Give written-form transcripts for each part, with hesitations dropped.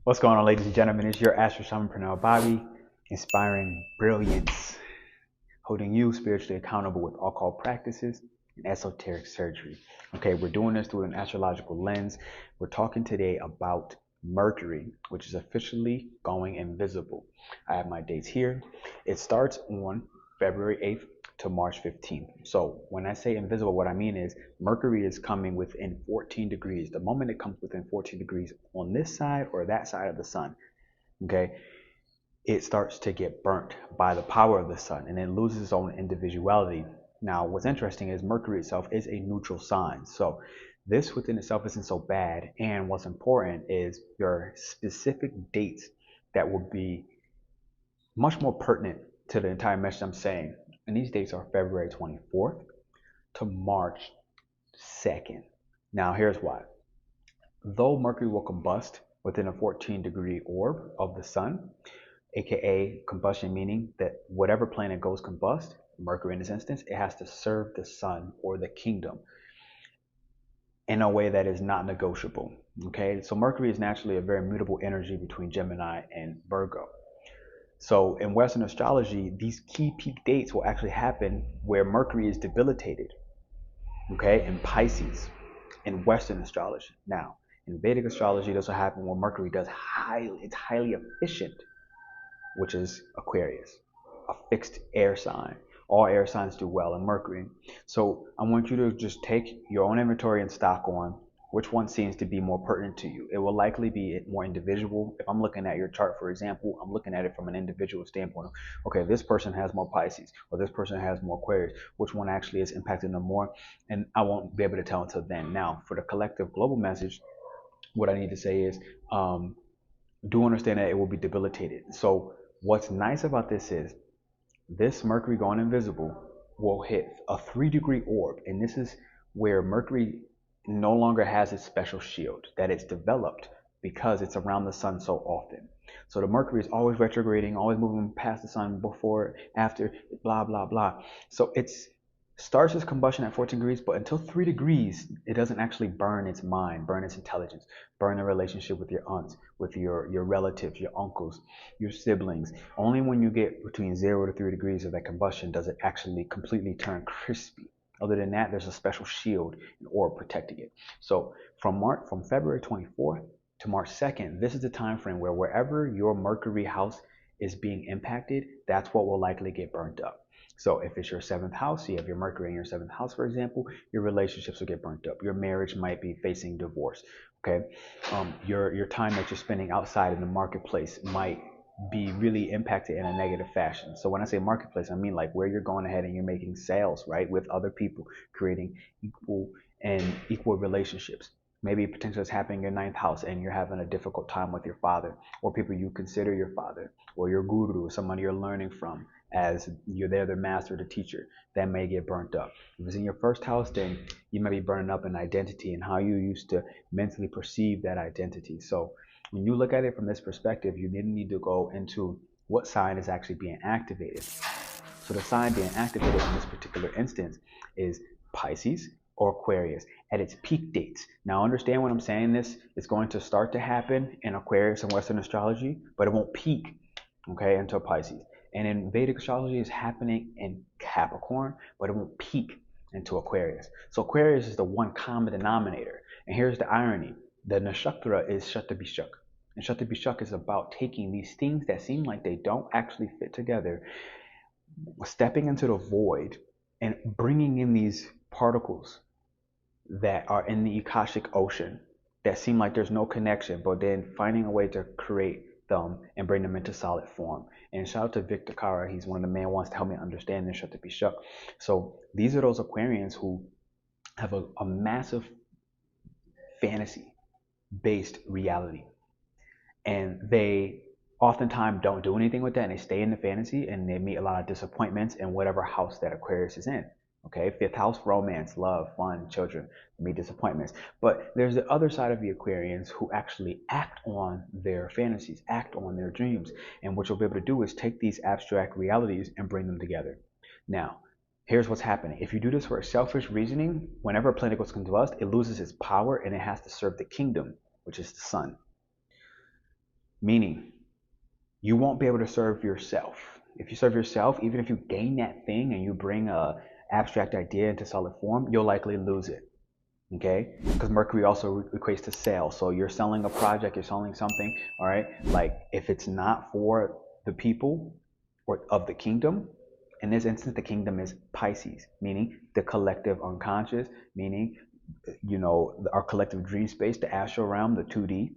What's going on, ladies and gentlemen? It's your Astro Shaman Pernell Bobby, inspiring brilliance, holding you spiritually accountable with occult practices and esoteric surgery. Okay, we're doing this through an astrological lens. We're talking today about Mercury, which is officially going invisible. I have my dates here. It starts on February 8th to March 15th. So when I say invisible, what I mean is Mercury is coming within 14 degrees. The moment it comes within 14 degrees on this side or that side of the sun, okay, it starts to get burnt by the power of the sun and it loses its own individuality. Now, what's interesting is Mercury itself is a neutral sign. So this within itself isn't so bad. And what's important is your specific dates that will be much more pertinent to the entire message I'm saying. And these dates are February 24th to March 2nd. Now, here's why. Though Mercury will combust within a 14-degree orb of the sun, aka combustion, meaning that whatever planet goes combust, Mercury in this instance, it has to serve the sun or the kingdom in a way that is not negotiable. Okay, so Mercury is naturally a very mutable energy between Gemini and Virgo. So in Western astrology, these key peak dates will actually happen where Mercury is debilitated, okay, in Pisces, in Western astrology. Now, in Vedic astrology, this will happen when Mercury it's highly efficient, which is Aquarius, a fixed air sign. All air signs do well in Mercury. So I want you to just take your own inventory and stock on which one seems to be more pertinent to you. It will likely be more individual. If I'm looking at your chart, for example, I'm looking at it from an individual standpoint. Okay, this person has more Pisces, or this person has more Aquarius. Which one actually is impacting them more? And I won't be able to tell until then. Now, for the collective global message, what I need to say is, do understand that it will be debilitated. So what's nice about this is, this Mercury going invisible will hit a 3-degree orb, and this is where Mercury no longer has its special shield that it's developed because it's around the sun so often. So the Mercury is always retrograding, always moving past the sun, before, after, blah, blah, blah. So it's starts its combustion at 14 degrees, but until 3 degrees, it doesn't actually burn its mind, burn its intelligence, burn the relationship with your aunts, with your relatives, your uncles, your siblings. Only when you get between 0 to 3 degrees of that combustion does it actually completely turn crispy. Other than that, there's a special shield and orb protecting it. So from February 24th to March 2nd, this is the time frame where wherever your Mercury house is being impacted, that's what will likely get burnt up. So if it's your 7th house, you have your Mercury in your 7th house, for example, your relationships will get burnt up. Your marriage might be facing divorce. Okay, your time that you're spending outside in the marketplace might be really impacted in a negative fashion. So when I say marketplace, I mean like where you're going ahead and you're making sales, right, with other people, creating equal relationships. Maybe potentially it's happening in your 9th house and you're having a difficult time with your father, or people you consider your father, or your guru, or somebody you're learning from, as they're the master, the teacher. That may get burnt up. If it's in your 1st house, then you may be burning up an identity and how you used to mentally perceive that identity. So when you look at it from this perspective, you then need to go into what sign is actually being activated. So the sign being activated in this particular instance is Pisces or Aquarius at its peak dates. Now understand when I'm saying this, it's going to start to happen in Aquarius and Western astrology, but it won't peak, okay, until Pisces. And in Vedic astrology, it's happening in Capricorn, but it won't peak into Aquarius. So Aquarius is the one common denominator. And here's the irony. The nakshatra is Shatabishak. And Shatabishak is about taking these things that seem like they don't actually fit together, stepping into the void and bringing in these particles that are in the Akashic ocean that seem like there's no connection, but then finding a way to create them and bring them into solid form. And shout out to Victor Kara. He's one of the main ones to help me understand this Shatabishak. So these are those Aquarians who have a massive fantasy-based reality. And they oftentimes don't do anything with that, and they stay in the fantasy, and they meet a lot of disappointments in whatever house that Aquarius is in. Okay, 5th house, romance, love, fun, children, meet disappointments. But there's the other side of the Aquarians who actually act on their fantasies, act on their dreams. And what you'll be able to do is take these abstract realities and bring them together. Now, here's what's happening. If you do this for a selfish reasoning, whenever a planet goes combust, it loses its power and it has to serve the kingdom, which is the sun. Meaning, you won't be able to serve yourself. If you serve yourself, even if you gain that thing and you bring a abstract idea into solid form, you'll likely lose it. Okay? Because Mercury also equates to sale. So you're selling a project, you're selling something, all right? Like if it's not for the people or of the kingdom, in this instance, the kingdom is Pisces, meaning the collective unconscious, meaning, our collective dream space, the astral realm, the 2D,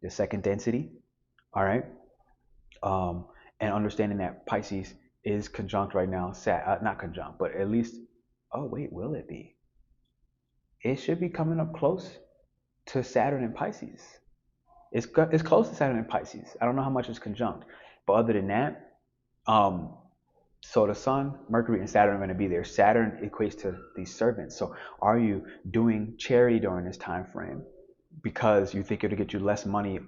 the second density, all right? And understanding that Pisces is conjunct right now, not conjunct, but at least, oh wait, will it be? It should be coming up close to Saturn and Pisces. It's close to Saturn and Pisces. I don't know how much it's conjunct, but other than that, so the Sun, Mercury, and Saturn are going to be there. Saturn equates to these servants. So are you doing charity during this time frame because you think it'll get you less money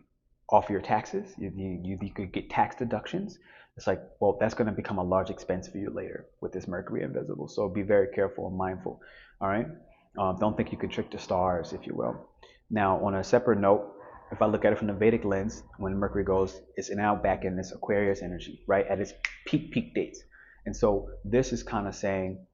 off your taxes? You could get tax deductions. It's like, well, that's going to become a large expense for you later with this Mercury invisible. So be very careful and mindful. All right. Don't think you can trick the stars, if you will. Now, on a separate note, if I look at it from the Vedic lens, when Mercury goes, it's now back in this Aquarius energy, right? At its peak dates. And so this is kind of saying,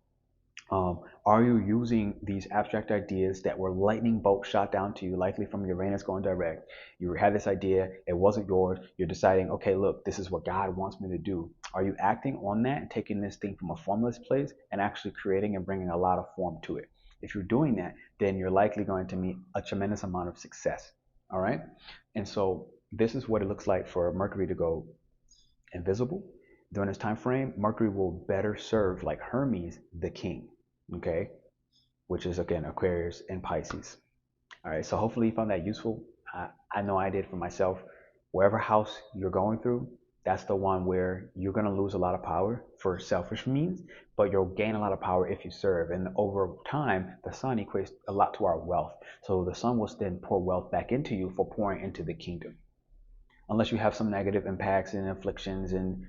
are you using these abstract ideas that were lightning bolt shot down to you, likely from Uranus going direct? You had this idea, it wasn't yours. You're deciding, okay, look, this is what God wants me to do. Are you acting on that and taking this thing from a formless place and actually creating and bringing a lot of form to it? If you're doing that, then you're likely going to meet a tremendous amount of success. All right. And so this is what it looks like for Mercury to go invisible. During this time frame, Mercury will better serve like Hermes, the king. Okay. Which is again Aquarius and Pisces. All right. So hopefully you found that useful. I know I did for myself. Wherever house you're going through, that's the one where you're going to lose a lot of power for selfish means, but you'll gain a lot of power if you serve. And over time, the sun equates a lot to our wealth. So the sun will then pour wealth back into you for pouring into the kingdom. Unless you have some negative impacts and afflictions and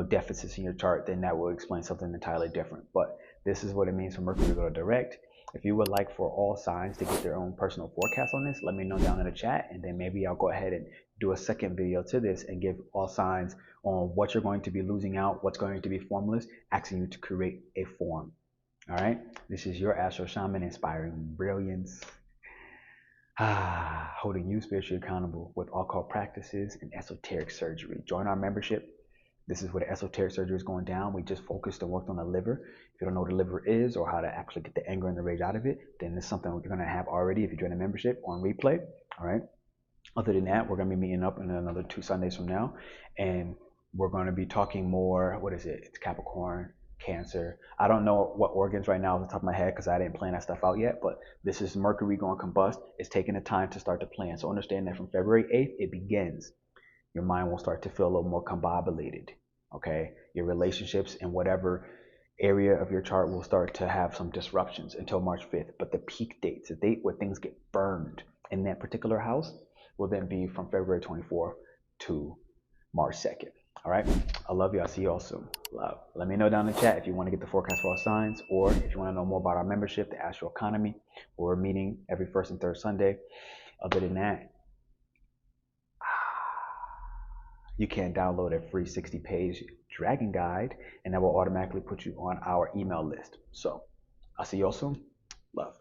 deficits in your chart, then that will explain something entirely different. But this is what it means for Mercury to go direct. If you would like for all signs to get their own personal forecast on this, let me know down in the chat, and then maybe I'll go ahead and do a second video to this and give all signs on what you're going to be losing out, what's going to be formless, asking you to create a form. All right, this is your Astro Shaman, inspiring brilliance, holding you spiritually accountable with occult practices and esoteric surgery. Join our membership. This is where the esoteric surgery is going down. We just focused and worked on the liver. If you don't know what the liver is or how to actually get the anger and the rage out of it, then it's something we're going to have already if you join a membership on replay. All right. Other than that, we're going to be meeting up in another 2 Sundays from now. And we're going to be talking more. What is it? It's Capricorn, Cancer. I don't know what organs right now off the top of my head because I didn't plan that stuff out yet. But this is Mercury going combust. It's taking the time to start to plan. So understand that from February 8th, it begins. Your mind will start to feel a little more combobulated, okay? Your relationships in whatever area of your chart will start to have some disruptions until March 5th. But the peak dates, the date where things get burned in that particular house, will then be from February 24th to March 2nd, all right? I love you. I'll see you all soon. Love. Let me know down in the chat if you want to get the forecast for all signs, or if you want to know more about our membership, the Astro Economy, where we're meeting every first and third Sunday. Other than that, you can download a free 60-page dragon guide, and that will automatically put you on our email list. So I'll see you all soon. Love.